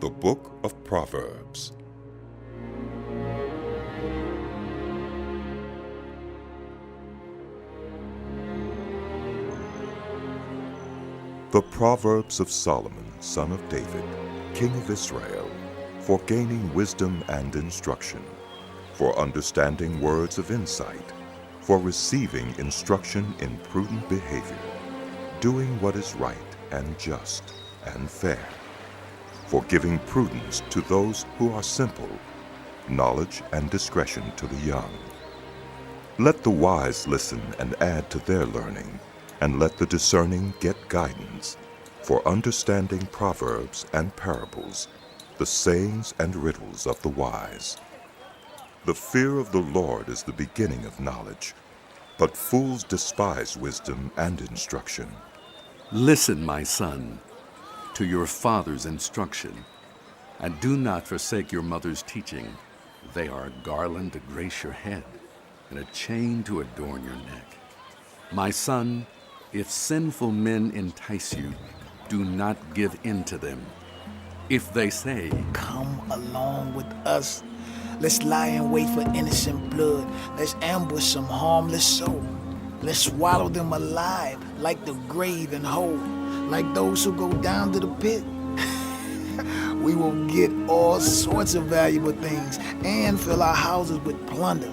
The Book of Proverbs. The Proverbs of Solomon, son of David, king of Israel, for gaining wisdom and instruction, for understanding words of insight, for receiving instruction in prudent behavior, doing what is right and just and fair, for giving prudence to those who are simple, knowledge and discretion to the young. Let the wise listen and add to their learning, and let the discerning get guidance, for understanding proverbs and parables, the sayings and riddles of the wise. The fear of the Lord is the beginning of knowledge, but fools despise wisdom and instruction. Listen, my son, to your father's instruction, and do not forsake your mother's teaching. They are a garland to grace your head, and a chain to adorn your neck. My son, if sinful men entice you, do not give in to them. If they say, "Come along with us. Let's lie in wait for innocent blood. Let's ambush some harmless soul. Let's swallow them alive like the grave and whole, like those who go down to the pit." We will get all sorts of valuable things and fill our houses with plunder.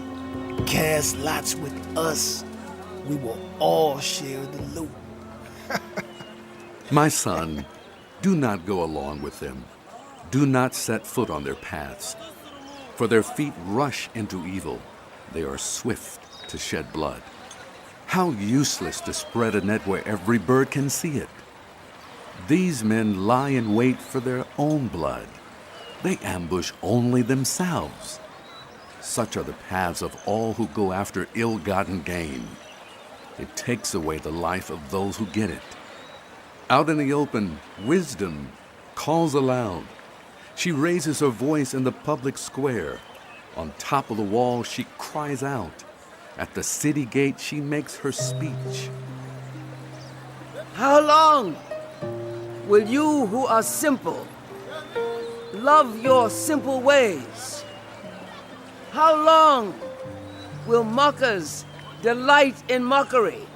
Cast lots with us. We will all share the loot. my son, do not go along with them. Do not set foot on their paths, for their feet rush into evil. They are swift to shed blood. How useless to spread a net where every bird can see it. These men lie in wait for their own blood. They ambush only themselves. Such are the paths of all who go after ill-gotten gain. It takes away the life of those who get it. Out in the open, wisdom calls aloud. She raises her voice in the public square. On top of the wall, she cries out. At the city gate, she makes her speech. How long will you who are simple love your simple ways? How long will mockers delight in mockery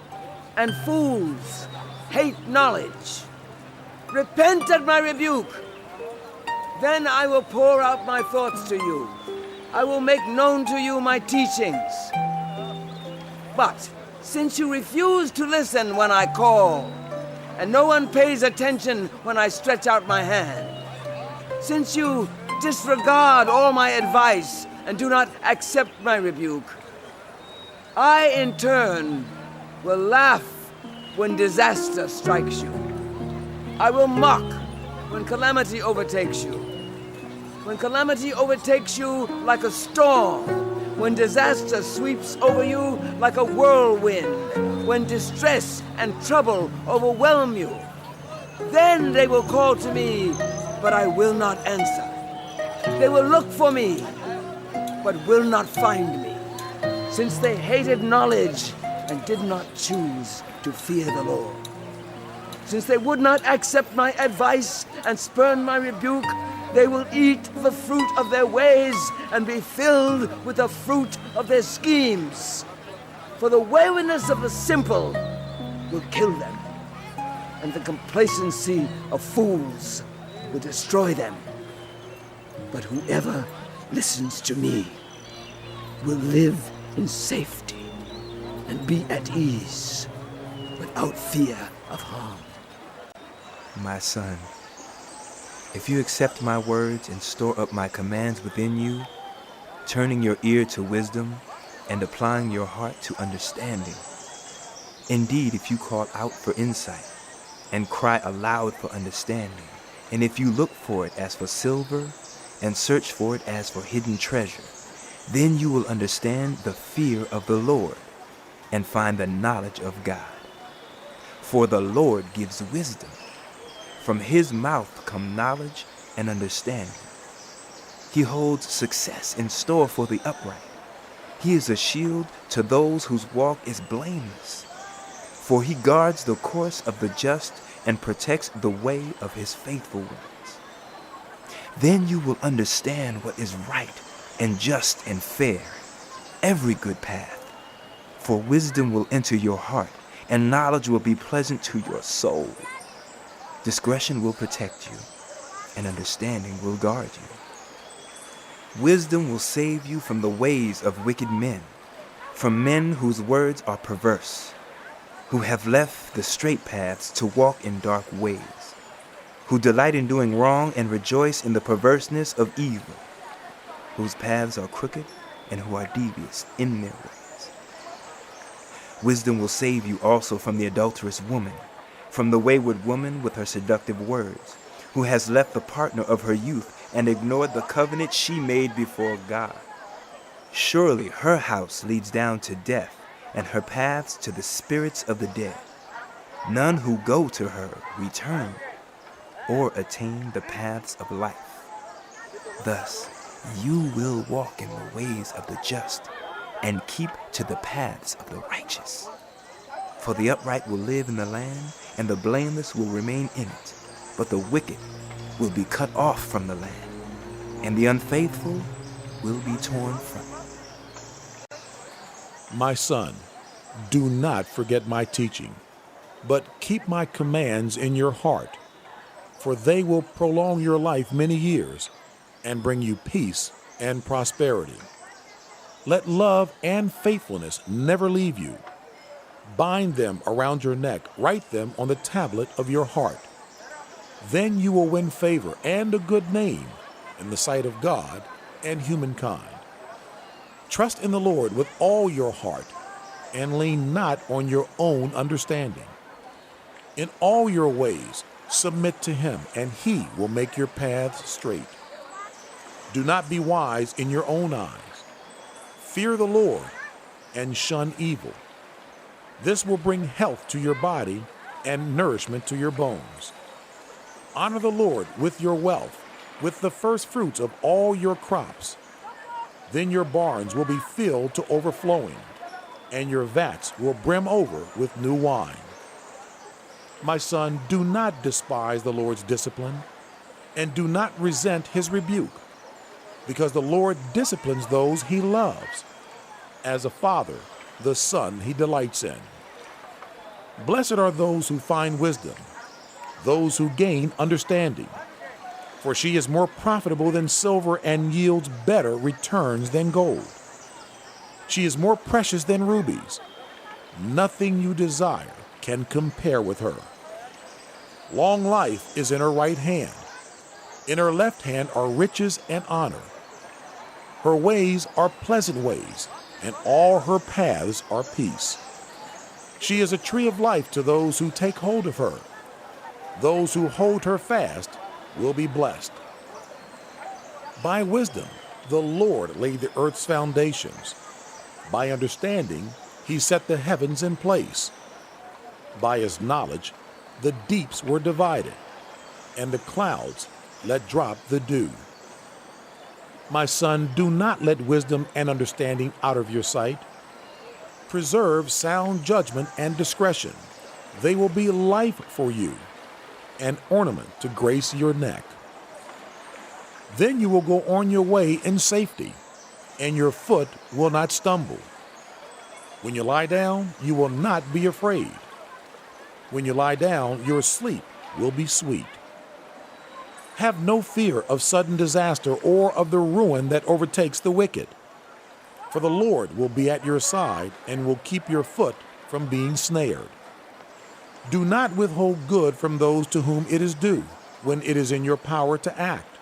and fools hate knowledge? Repent at my rebuke. Then I will pour out my thoughts to you. I will make known to you my teachings. But since you refuse to listen when I call, and no one pays attention when I stretch out my hand, since you disregard all my advice and do not accept my rebuke, I in turn will laugh when disaster strikes you. I will mock when calamity overtakes you. When calamity overtakes you like a storm, when disaster sweeps over you like a whirlwind, when distress and trouble overwhelm you, then they will call to me, but I will not answer. They will look for me, but will not find me, since they hated knowledge and did not choose to fear the Lord. Since they would not accept my advice and spurn my rebuke, they will eat the fruit of their ways and be filled with the fruit of their schemes. For the waywardness of the simple will kill them, and the complacency of fools will destroy them. But whoever listens to me will live in safety and be at ease without fear of harm. My son, if you accept my words and store up my commands within you, turning your ear to wisdom and applying your heart to understanding, indeed, if you call out for insight and cry aloud for understanding, and if you look for it as for silver and search for it as for hidden treasure, then you will understand the fear of the Lord and find the knowledge of God. For the Lord gives wisdom. From his mouth come knowledge and understanding. He holds success in store for the upright. He is a shield to those whose walk is blameless. For he guards the course of the just and protects the way of his faithful ones. Then you will understand what is right and just and fair, every good path. For wisdom will enter your heart, and knowledge will be pleasant to your soul. Discretion will protect you, and understanding will guard you. Wisdom will save you from the ways of wicked men, from men whose words are perverse, who have left the straight paths to walk in dark ways, who delight in doing wrong and rejoice in the perverseness of evil, whose paths are crooked and who are devious in their ways. Wisdom will save you also from the adulterous woman, from the wayward woman with her seductive words, who has left the partner of her youth and ignored the covenant she made before God. Surely her house leads down to death, and her paths to the spirits of the dead. None who go to her return or attain the paths of life. Thus, you will walk in the ways of the just and keep to the paths of the righteous. For the upright will live in the land, and the blameless will remain in it. But the wicked will be cut off from the land, and the unfaithful will be torn from it. My son, do not forget my teaching, but keep my commands in your heart, for they will prolong your life many years and bring you peace and prosperity. Let love and faithfulness never leave you. Bind them around your neck, write them on the tablet of your heart. Then you will win favor and a good name in the sight of God and humankind. Trust in the Lord with all your heart and lean not on your own understanding. In all your ways submit to him, and he will make your paths straight. Do not be wise in your own eyes. Fear the Lord and shun evil. This will bring health to your body and nourishment to your bones. Honor the Lord with your wealth, with the first fruits of all your crops. Then your barns will be filled to overflowing, and your vats will brim over with new wine. My son, do not despise the Lord's discipline, and do not resent his rebuke, because the Lord disciplines those he loves. As a father, the son he delights in. Blessed are those who find wisdom, those who gain understanding. For she is more profitable than silver and yields better returns than gold. She is more precious than rubies. Nothing you desire can compare with her. Long life is in her right hand. In her left hand are riches and honor. Her ways are pleasant ways, and all her paths are peace. She is a tree of life to those who take hold of her. Those who hold her fast will be blessed. By wisdom, the Lord laid the earth's foundations. By understanding, he set the heavens in place. By his knowledge, the deeps were divided, and the clouds let drop the dew. My son, do not let wisdom and understanding out of your sight. Preserve sound judgment and discretion. They will be life for you, an ornament to grace your neck. Then you will go on your way in safety, and your foot will not stumble. When you lie down, you will not be afraid. When you lie down, your sleep will be sweet. Have no fear of sudden disaster or of the ruin that overtakes the wicked. For the Lord will be at your side and will keep your foot from being snared. Do not withhold good from those to whom it is due, when it is in your power to act.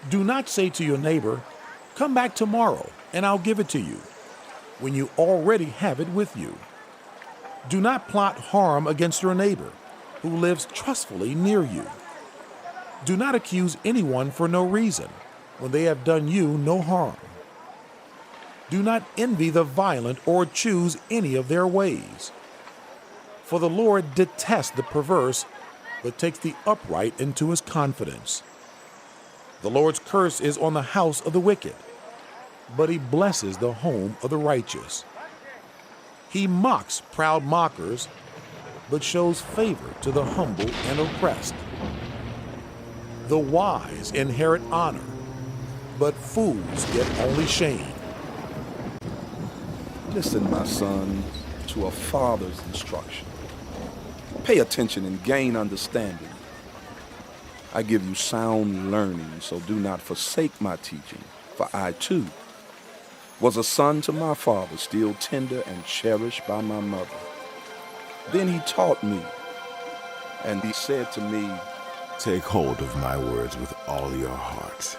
Do not say to your neighbor, "Come back tomorrow, and I'll give it to you," when you already have it with you. Do not plot harm against your neighbor, who lives trustfully near you. Do not accuse anyone for no reason, when they have done you no harm. Do not envy the violent or choose any of their ways. For the Lord detests the perverse, but takes the upright into his confidence. The Lord's curse is on the house of the wicked, but he blesses the home of the righteous. He mocks proud mockers, but shows favor to the humble and oppressed. The wise inherit honor, but fools get only shame. Listen, my son, to a father's instruction. Pay attention and gain understanding. I give you sound learning, so do not forsake my teaching, for I too was a son to my father, still tender and cherished by my mother. Then he taught me, and he said to me, Take hold of my words with all your heart.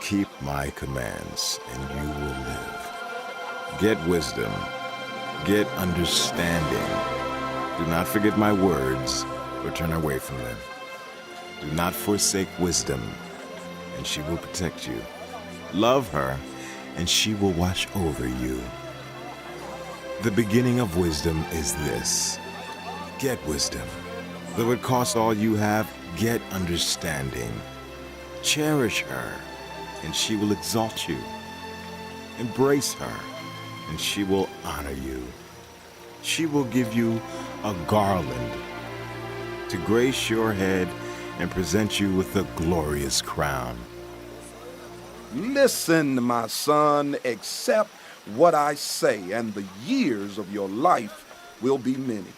Keep my commands, and you will live. Get wisdom. Get understanding. Do not forget my words or turn away from them. Do not forsake wisdom, and she will protect you. Love her, and she will watch over you. The beginning of wisdom is this: get wisdom. Though it costs all you have, get understanding. Cherish her, and she will exalt you. Embrace her, and she will honor you. She will give you a garland to grace your head and present you with a glorious crown. Listen, my son, accept what I say, and the years of your life will be many.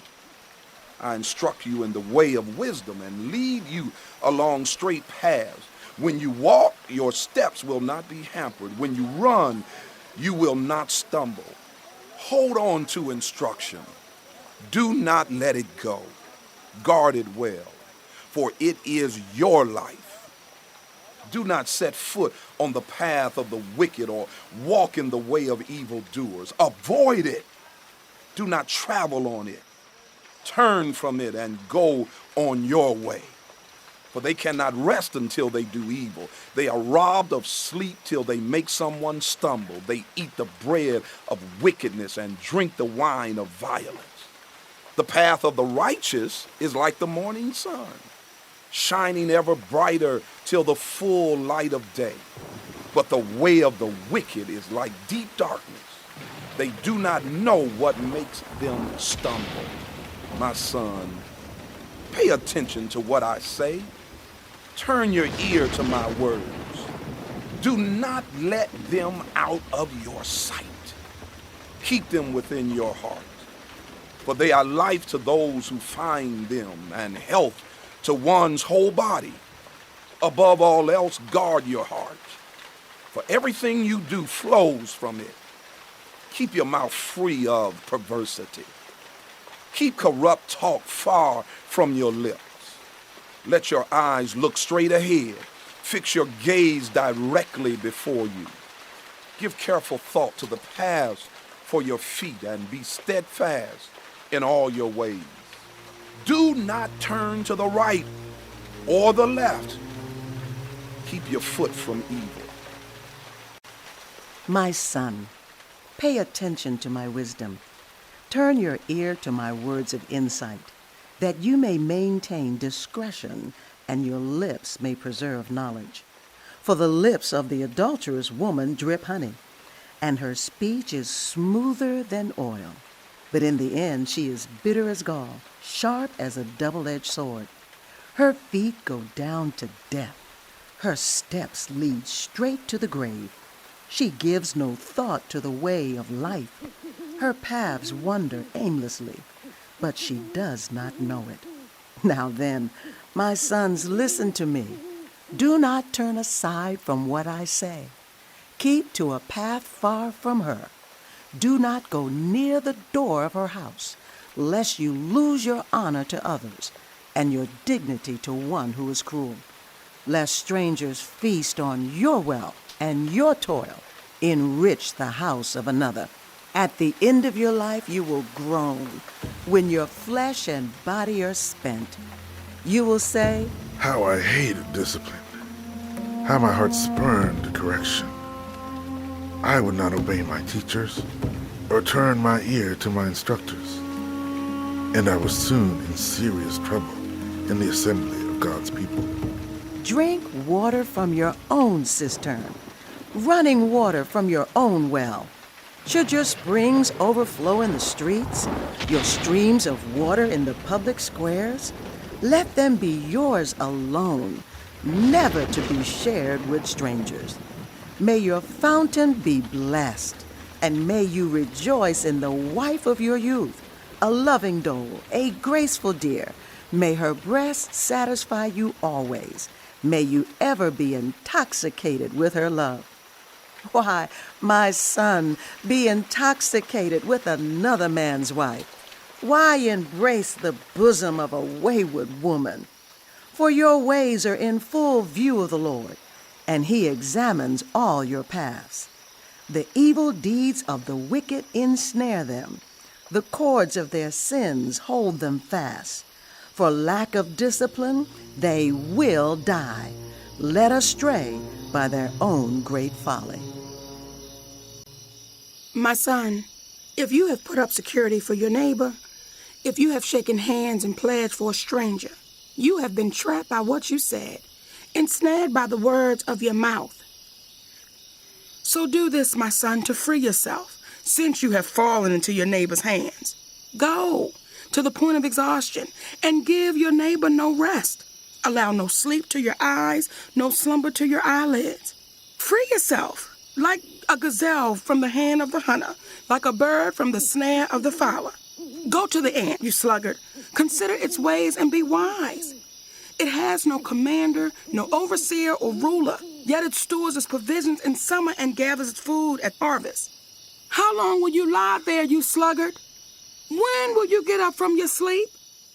I instruct you in the way of wisdom and lead you along straight paths. When you walk, your steps will not be hampered. When you run, you will not stumble. Hold on to instruction. Do not let it go. Guard it well, for it is your life. Do not set foot on the path of the wicked or walk in the way of evildoers. Avoid it. Do not travel on it. Turn from it and go on your way. For they cannot rest until they do evil. They are robbed of sleep till they make someone stumble. They eat the bread of wickedness and drink the wine of violence. The path of the righteous is like the morning sun, shining ever brighter till the full light of day. But the way of the wicked is like deep darkness. They do not know what makes them stumble. My son, pay attention to what I say. Turn your ear to my words. Do not let them out of your sight. Keep them within your heart, for they are life to those who find them and health to one's whole body. Above all else, guard your heart, for everything you do flows from it. Keep your mouth free of perversity. Keep corrupt talk far from your lips. Let your eyes look straight ahead. Fix your gaze directly before you. Give careful thought to the paths for your feet and be steadfast in all your ways. Do not turn to the right or the left. Keep your foot from evil. My son, pay attention to my wisdom. Turn your ear to my words of insight, that you may maintain discretion and your lips may preserve knowledge. For the lips of the adulterous woman drip honey, and her speech is smoother than oil. But in the end she is bitter as gall, sharp as a double-edged sword. Her feet go down to death. Her steps lead straight to the grave. She gives no thought to the way of life. Her paths wander aimlessly, but she does not know it. Now then, my sons, listen to me. Do not turn aside from what I say. Keep to a path far from her. Do not go near the door of her house, lest you lose your honor to others and your dignity to one who is cruel. Lest strangers feast on your wealth and your toil enrich the house of another. At the end of your life you will groan. When your flesh and body are spent, you will say, How I hated discipline. How my heart spurned correction. I would not obey my teachers or turn my ear to my instructors. And I was soon in serious trouble in the assembly of God's people. drink water from your own cistern, running water from your own well. Should your springs overflow in the streets, your streams of water in the public squares? Let them be yours alone, never to be shared with strangers. May your fountain be blessed, and may you rejoice in the wife of your youth, a loving doe, a graceful deer. May her breast satisfy you always. May you ever be intoxicated with her love. Why, my son, be intoxicated with another man's wife? Why embrace the bosom of a wayward woman? For your ways are in full view of the Lord, and he examines all your paths. The evil deeds of the wicked ensnare them. The cords of their sins hold them fast. For lack of discipline, they will die, led astray by their own great folly. My son, if you have put up security for your neighbor, if you have shaken hands and pledged for a stranger, you have been trapped by what you said, ensnared by the words of your mouth. So do this, my son, to free yourself, since you have fallen into your neighbor's hands. Go to the point of exhaustion and give your neighbor no rest. Allow no sleep to your eyes, no slumber to your eyelids. Free yourself like a gazelle from the hand of the hunter, like a bird from the snare of the fowler. Go to the ant, you sluggard. Consider its ways and be wise. It has no commander, no overseer or ruler, yet it stores its provisions in summer and gathers its food at harvest. How long will you lie there, you sluggard? When will you get up from your sleep?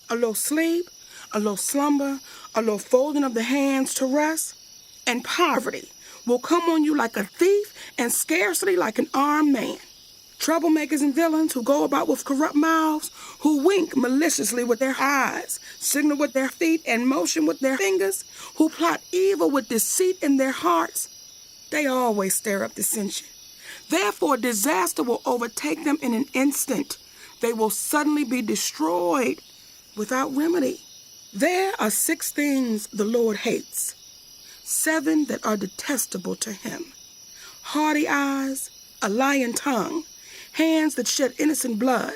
A little sleep, a little slumber, a little folding of the hands to rest, and poverty will come on you like a thief and scarcity like an armed man. Troublemakers and villains who go about with corrupt mouths, who wink maliciously with their eyes, signal with their feet, and motion with their fingers, who plot evil with deceit in their hearts, they always stir up dissension. Therefore, disaster will overtake them in an instant. They will suddenly be destroyed without remedy. There are 6 things the Lord hates, 7 that are detestable to him: haughty eyes, a lying tongue, hands that shed innocent blood,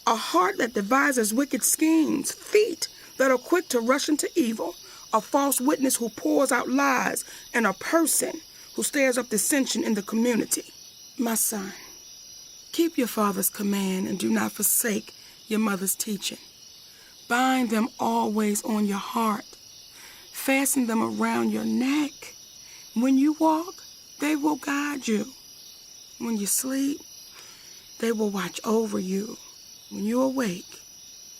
a heart that devises wicked schemes, feet that are quick to rush into evil, a false witness who pours out lies, and a person who stirs up dissension in the community. My son, keep your father's command and do not forsake your mother's teaching. Bind them always on your heart. Fasten them around your neck. When you walk, they will guide you. When you sleep, they will watch over you. When you awake,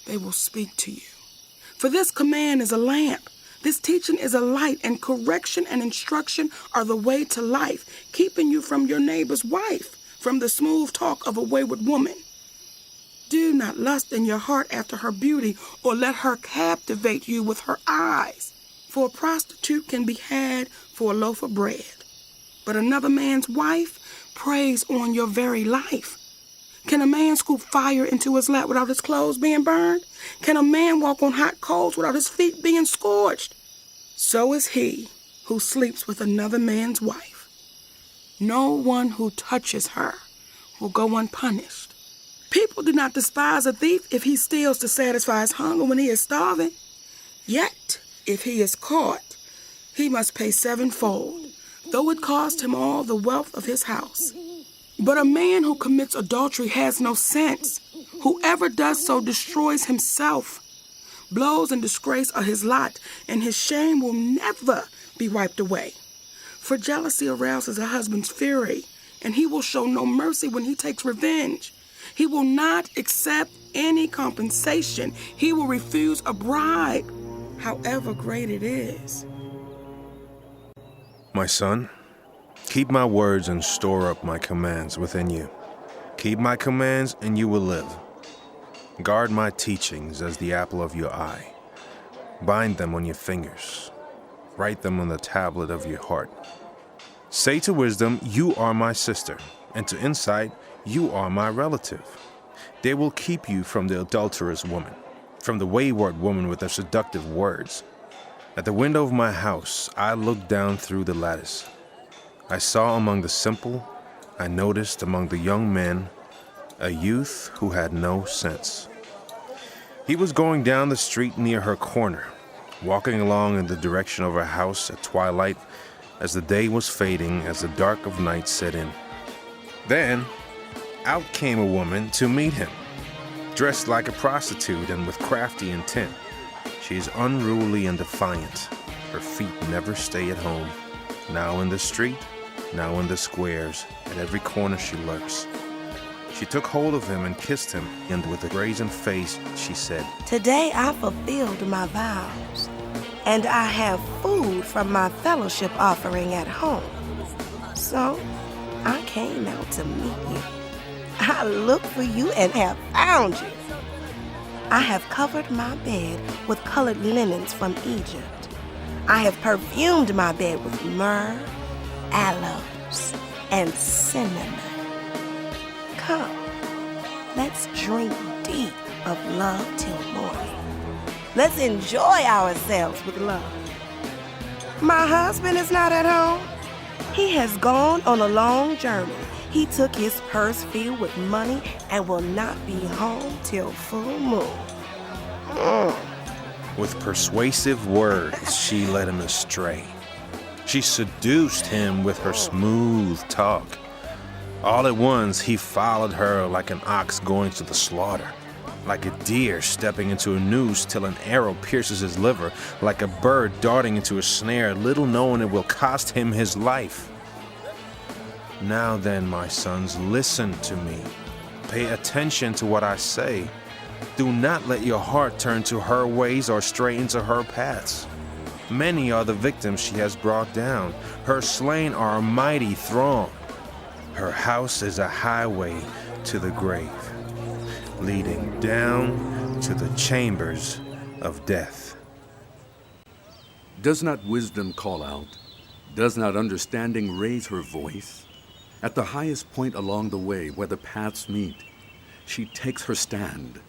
they will speak to you. For this command is a lamp. This teaching is a light, and correction and instruction are the way to life, keeping you from your neighbor's wife, from the smooth talk of a wayward woman. Do not lust in your heart after her beauty, or let her captivate you with her eyes. For a prostitute can be had for a loaf of bread, but another man's wife preys on your very life. Can a man scoop fire into his lap without his clothes being burned? Can a man walk on hot coals without his feet being scorched? So is he who sleeps with another man's wife. No one who touches her will go unpunished. People do not despise a thief if he steals to satisfy his hunger when he is starving. Yet, if he is caught, he must pay 7-fold, though it cost him all the wealth of his house. But a man who commits adultery has no sense. Whoever does so destroys himself. Blows and disgrace are his lot, and his shame will never be wiped away. For jealousy arouses a husband's fury, and he will show no mercy when he takes revenge. He will not accept any compensation. He will refuse a bribe, however great it is. My son, keep my words and store up my commands within you. Keep my commands and you will live. Guard my teachings as the apple of your eye. Bind them on your fingers. Write them on the tablet of your heart. Say to wisdom, you are my sister, and to insight, you are my relative. They will keep you from the adulterous woman, from the wayward woman with her seductive words. At the window of my house, I looked down through the lattice. I saw among the simple, I noticed among the young men, a youth who had no sense. He was going down the street near her corner. walking along in the direction of her house at twilight, as the day was fading, as the dark of night set in. Then out came a woman to meet him, dressed like a prostitute and with crafty intent. She is unruly and defiant. Her feet never stay at home. Now in the street, now in the squares, at every corner she lurks. She took hold of him and kissed him, and with a brazen face she said, Today I fulfilled my vows, and I have food from my fellowship offering at home. So I came out to meet you. I looked for you and have found you. I have covered my bed with colored linens from Egypt. I have perfumed my bed with myrrh, aloes, and cinnamon. Come, let's drink deep of love till morning. Let's enjoy ourselves with love. My husband is not at home. He has gone on a long journey. He took his purse filled with money and will not be home till full moon. With persuasive words, she led him astray. She seduced him with her smooth talk. All at once, he followed her like an ox going to the slaughter, like a deer stepping into a noose till an arrow pierces his liver, like a bird darting into a snare, little knowing it will cost him his life. Now then, my sons, listen to me. Pay attention to what I say. Do not let your heart turn to her ways or stray into her paths. Many are the victims she has brought down. Her slain are a mighty throng. Her house is a highway to the grave, leading down to the chambers of death. Does not wisdom call out? Does not understanding raise her voice? At the highest point along the way where the paths meet, she takes her stand.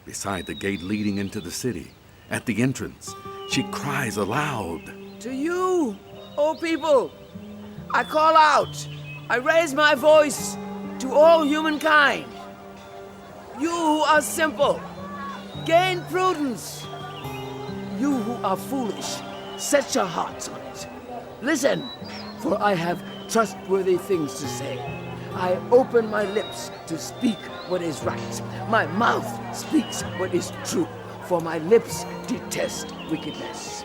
Beside the gate leading into the city, at the entrance, she cries aloud. To you, O people, I call out. I raise my voice to all humankind. You who are simple, gain prudence. You who are foolish, set your hearts on it. Listen, for I have trustworthy things to say. I open my lips to speak what is right. My mouth speaks what is true, for my lips detest wickedness.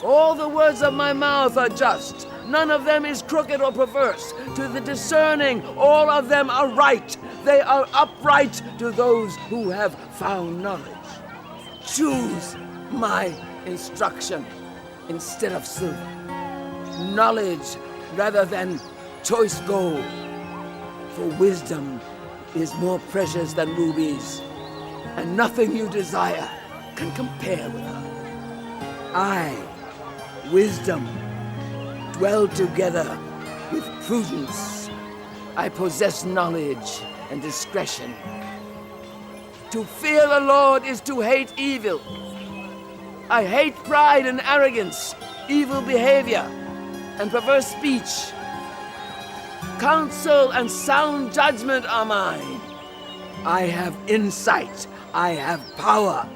All the words of my mouth are just. None of them is crooked or perverse. To the discerning, all of them are right. They are upright to those who have found knowledge. Choose my instruction instead of silver, knowledge rather than choice gold. For wisdom is more precious than rubies, and nothing you desire can compare with her. I, wisdom, dwell together with prudence. I possess knowledge and discretion. To fear the Lord is to hate evil. I hate pride and arrogance, evil behavior, and perverse speech. Counsel and sound judgment are mine. I have insight. I have power.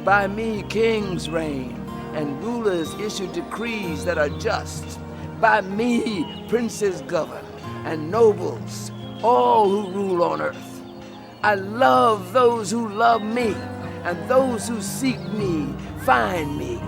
By me kings reign, and rulers issue decrees that are just. By me princes govern, and nobles, all who rule on earth. I love those who love me, and those who seek me find me.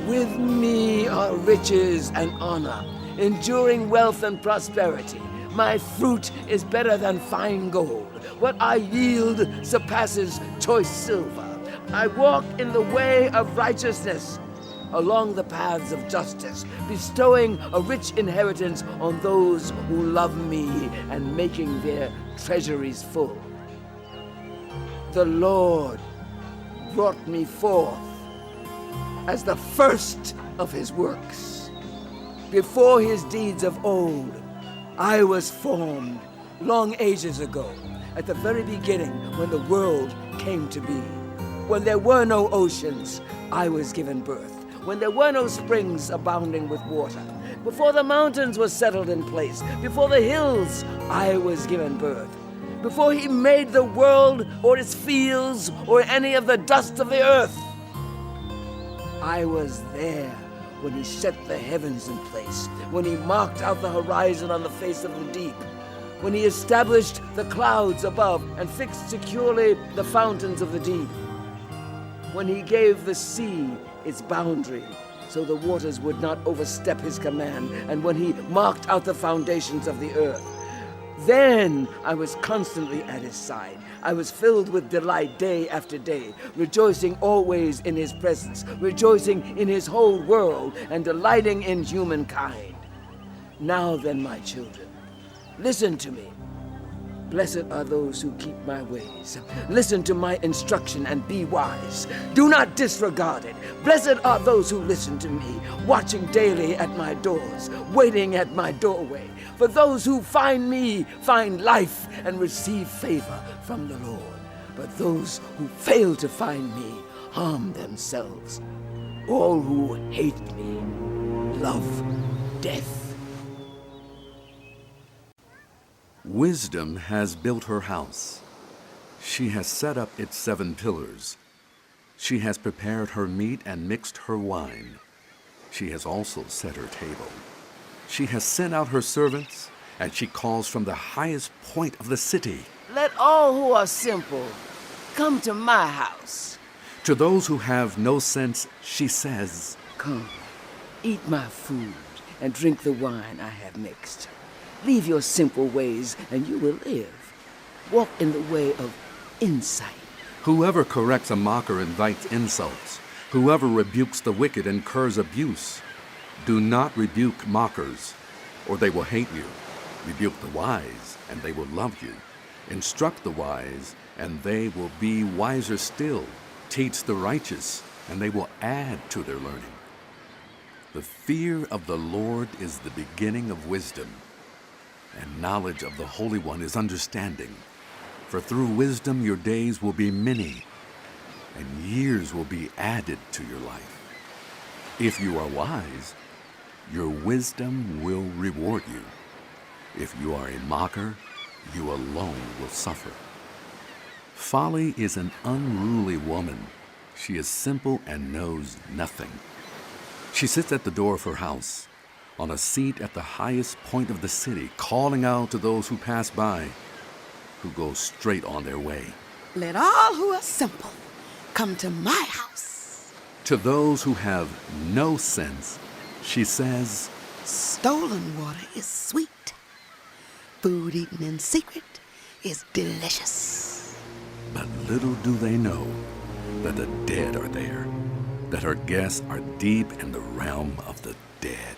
With me are riches and honor, enduring wealth and prosperity. My fruit is better than fine gold. What I yield surpasses choice silver. I walk in the way of righteousness, along the paths of justice, bestowing a rich inheritance on those who love me and making their treasuries full. The Lord brought me forth as the first of his works. Before his deeds of old, I was formed long ages ago, at the very beginning when the world came to be. When there were no oceans, I was given birth. When there were no springs abounding with water. Before the mountains were settled in place. Before the hills, I was given birth. Before he made the world or its fields or any of the dust of the earth. I was there when he set the heavens in place, when he marked out the horizon on the face of the deep, when he established the clouds above and fixed securely the fountains of the deep, when he gave the sea its boundary so the waters would not overstep his command, and when he marked out the foundations of the earth. Then I was constantly at his side. I was filled with delight day after day, rejoicing always in his presence, rejoicing in his whole world, and delighting in humankind. Now then, my children, listen to me. Blessed are those who keep my ways. Listen to my instruction and be wise. Do not disregard it. Blessed are those who listen to me, watching daily at my doors, waiting at my doorway. For those who find me find life and receive favor from the Lord. But those who fail to find me harm themselves. All who hate me love death. Wisdom has built her house. She has set up its 7 pillars. She has prepared her meat and mixed her wine. She has also set her table. She has sent out her servants, and she calls from the highest point of the city. Let all who are simple come to my house. To those who have no sense, she says, Come, eat my food and drink the wine I have mixed. Leave your simple ways, and you will live. Walk in the way of insight. Whoever corrects a mocker invites insults. Whoever rebukes the wicked incurs abuse. Do not rebuke mockers, or they will hate you. Rebuke the wise, and they will love you. Instruct the wise, and they will be wiser still. Teach the righteous, and they will add to their learning. The fear of the Lord is the beginning of wisdom, and knowledge of the Holy One is understanding. For through wisdom your days will be many, and years will be added to your life. If you are wise, your wisdom will reward you. If you are a mocker, you alone will suffer. Folly is an unruly woman. She is simple and knows nothing. She sits at the door of her house, on a seat at the highest point of the city, calling out to those who pass by, who go straight on their way. Let all who are simple come to my house. To those who have no sense, she says, Stolen water is sweet. Food eaten in secret is delicious. But little do they know that the dead are there, that her guests are deep in the realm of the dead.